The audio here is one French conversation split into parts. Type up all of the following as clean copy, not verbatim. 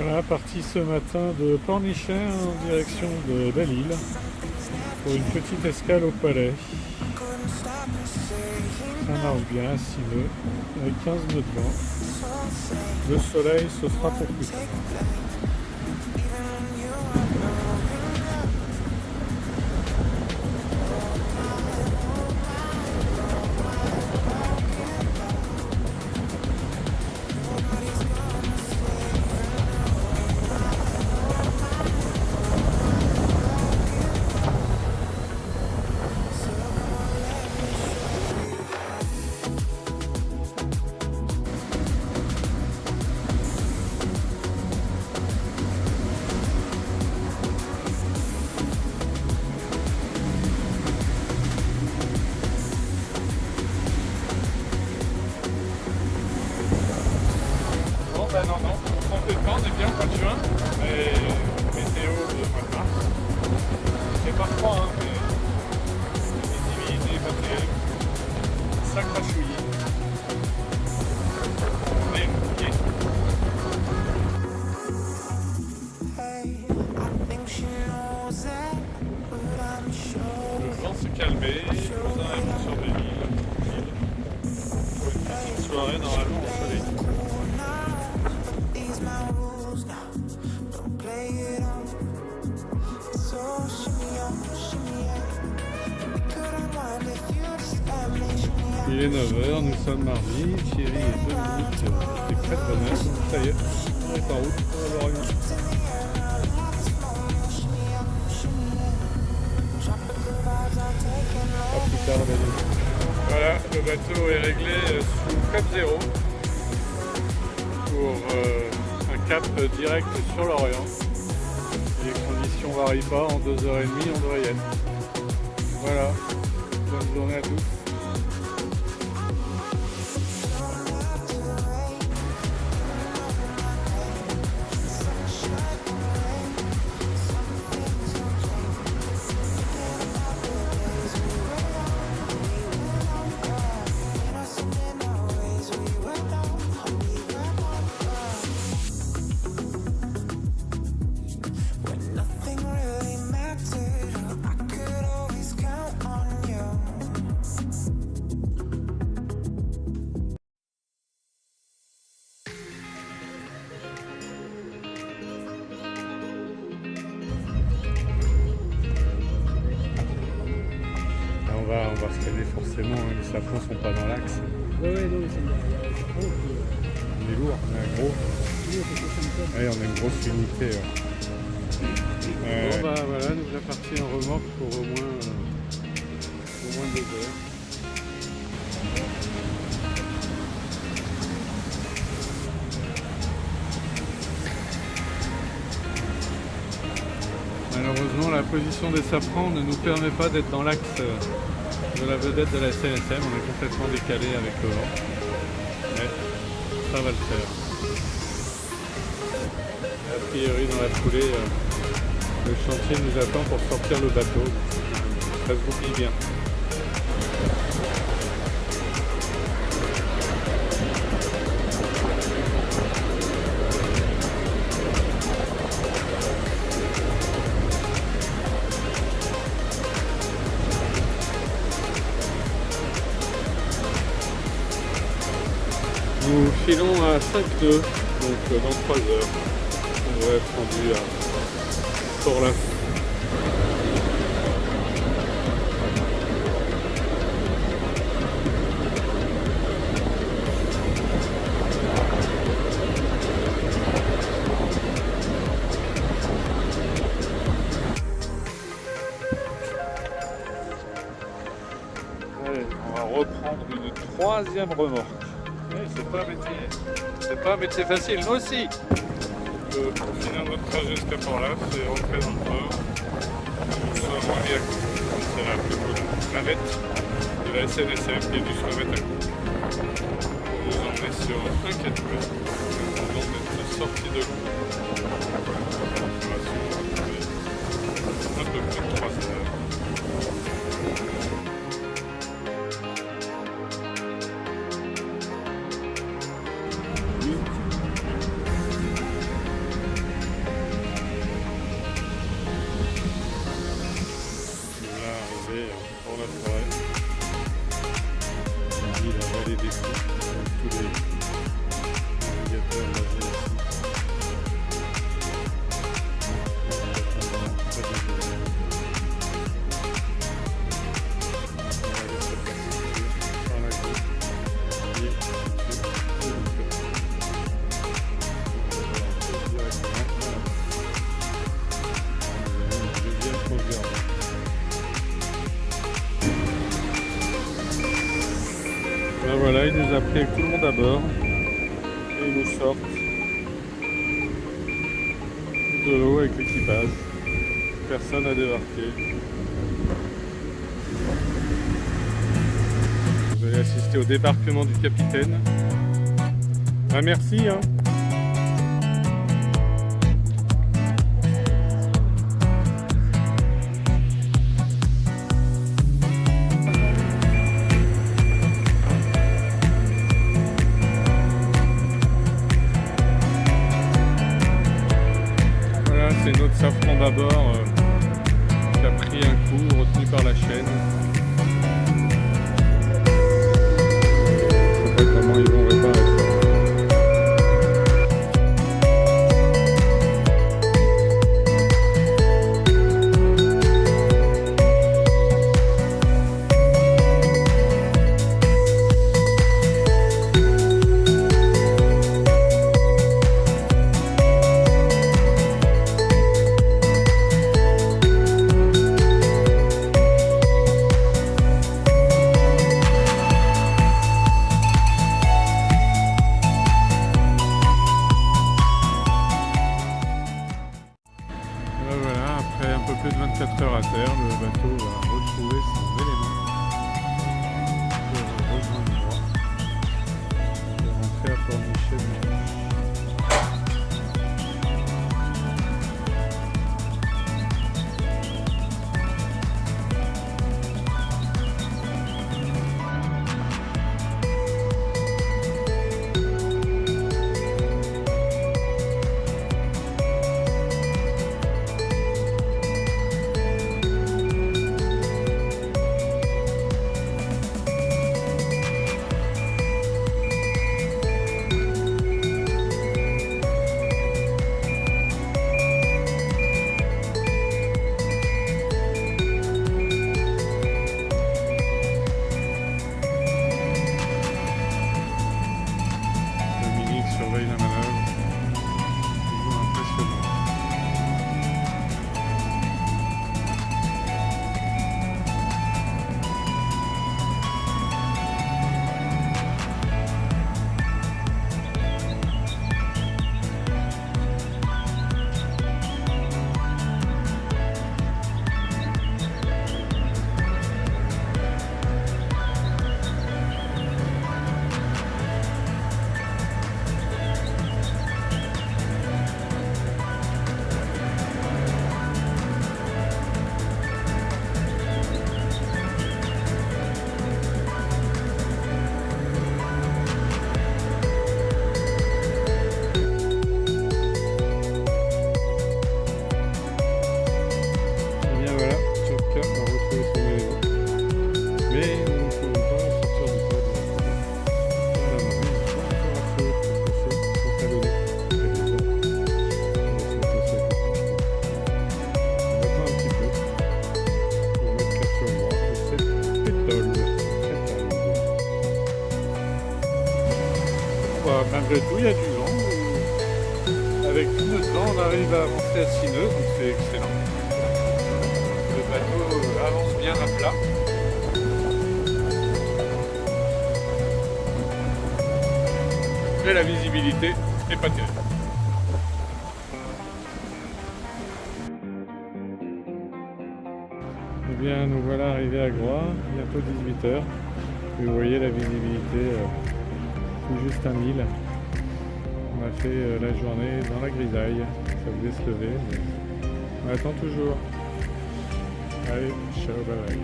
Voilà, parti ce matin de Pornichet en direction de Belle-Île pour une petite escale au palais. Ça marche bien, 6 nœuds, avec 15 nœuds de vent. Le soleil, ce sera pour plus tard. Non, on prend peu de temps, on est bien au mois de juin, et météo de mois de mars. C'est pas froid, hein, mais visibilité pas terrible. Ça crachouille. Mais ok. Le vent s'est calmé, cousin est venu sur Belle-Île, pour une petite soirée normalement au soleil. Il est 9h, nous sommes mardi, Thierry est Dominique, c'est très de bonne heure, ça y est, on est en route pour Lorient. A plus tard, Daniel. Voilà, le bateau est réglé sous cap 0 pour un cap direct sur l'Orient. Les conditions ne varient pas, en 2h30 on devrait y être. Voilà, bonne journée à tous. On va freiner forcément, hein, les sapins sont pas dans l'axe. Ouais, non, mais c'est On est lourd, on est un gros. Ouais, on a une grosse unité. Bon bah voilà, nous voilà partis en remorque pour au moins 2 heures. Malheureusement, la position des safrans ne nous permet pas d'être dans l'axe de la vedette de la SNSM. On est complètement décalé avec le vent. Mais ça va le faire. A priori, dans la foulée, le chantier nous attend pour sortir le bateau. Ça se goupille bien. Nous filons à 5 nœuds, donc dans 3 heures, on devrait être rendu à Port-Lin. Allez, on va reprendre une 3e remorque. C'est pas un métier facile, nous aussi. Pour finir notre trajet jusqu'à Port-Là, c'est rentrer dans le port. Nous sommes à Yakou. C'est la plus bonne navette de la SNSM qui est dû se remettre à coup. Pour nous emmener sur un quai. Nous allons être sortis de l'eau. Un peu plus de 3 heures. Voilà, il nous a pris avec tout le monde à bord et ils nous sortent de l'eau avec l'équipage. Personne n'a débarqué. Vous allez assister au débarquement du capitaine. Ah, merci hein. C'est notre safran d'abord qui a pris un coup, retenu par la chaîne. Je sais pas comment ils vont réparer ça. Voilà, après un peu plus de 24 heures à terre, le bateau va retrouver son élément pour rejoindre le droit et rentrer à Port-Michel. Surveille la manœuvre, toujours impressionnant. Malgré tout, il y a du vent. Avec tout notre vent, on arrive à avancer à 6 nœuds, donc c'est excellent. Le bateau avance bien à plat. Et la visibilité n'est pas terrible. Eh bien, nous voilà arrivés à Groix, bientôt 18 h. Vous voyez la visibilité tout juste à 1000. On a fait la journée dans la grisaille, ça voulait se lever, mais on attend toujours. Allez, ciao, bye bye.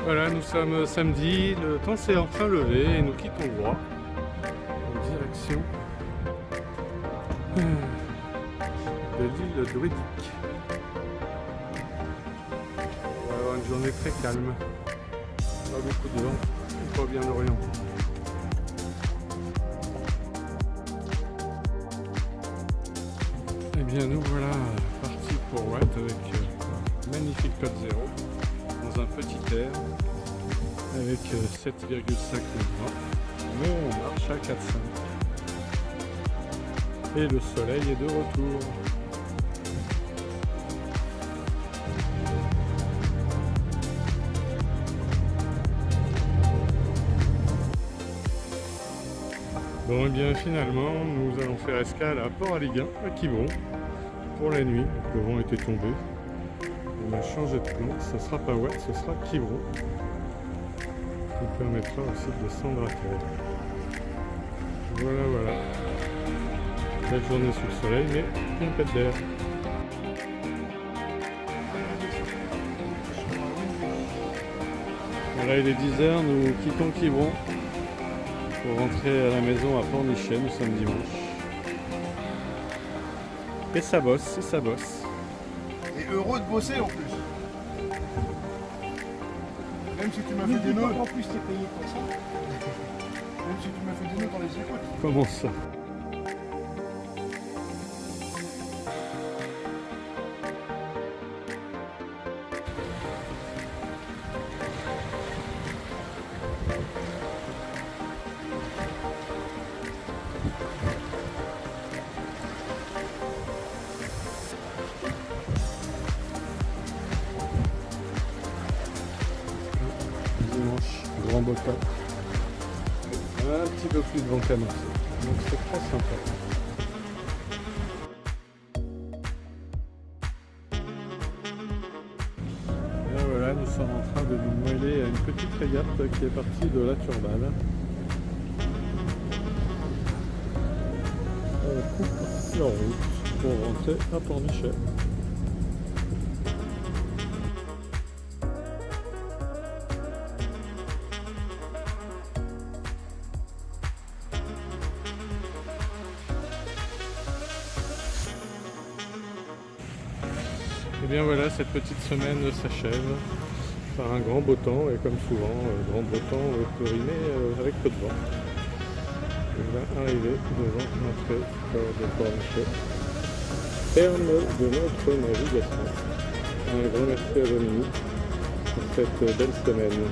Voilà, nous sommes samedi, le temps s'est enfin levé et nous quittons Groix en direction de l'île Druidique. On va avoir une journée très calme, pas beaucoup de vent, pas bien orienté. Et bien nous voilà partis pour Watt avec un magnifique code 0 dans un petit air avec 7,5 nœuds. Mais on marche à 4,5 et le soleil est de retour. Bon et bien finalement nous allons faire escale à Port-Aliguin, à Quiberon, pour la nuit. Le vent était tombé. On a changé de plan, ça sera pas Oued, ce sera Quiberon. Ce qui permettra aussi de descendre à terre. Voilà. Belle journée sous le soleil, mais une pète d'air. Voilà, il est 10h, nous quittons Quiberon pour rentrer à la maison à Pornichet, nous sommes dimanche. Et ça bosse, Et heureux de bosser en plus. Même si tu m'as fait des nœuds. En plus, t'es payé pour ça. Même si tu m'as fait des nœuds dans les écoutes. Comment ça? Dimanche, grand beau temps. Un petit peu plus de vent qu'annoncé. Donc c'est très sympa. Et voilà, nous sommes en train de nous mêler à une petite régate qui est partie de la Turballe. On coupe la route pour rentrer à Pornichet. Et bien voilà, cette petite semaine s'achève par un grand beau temps, et comme souvent, grand beau temps peut rimer avec peu de vent. On va arriver devant l'entrée de Pornichet, terme de notre navigation. Un grand merci à Dominique pour cette belle semaine.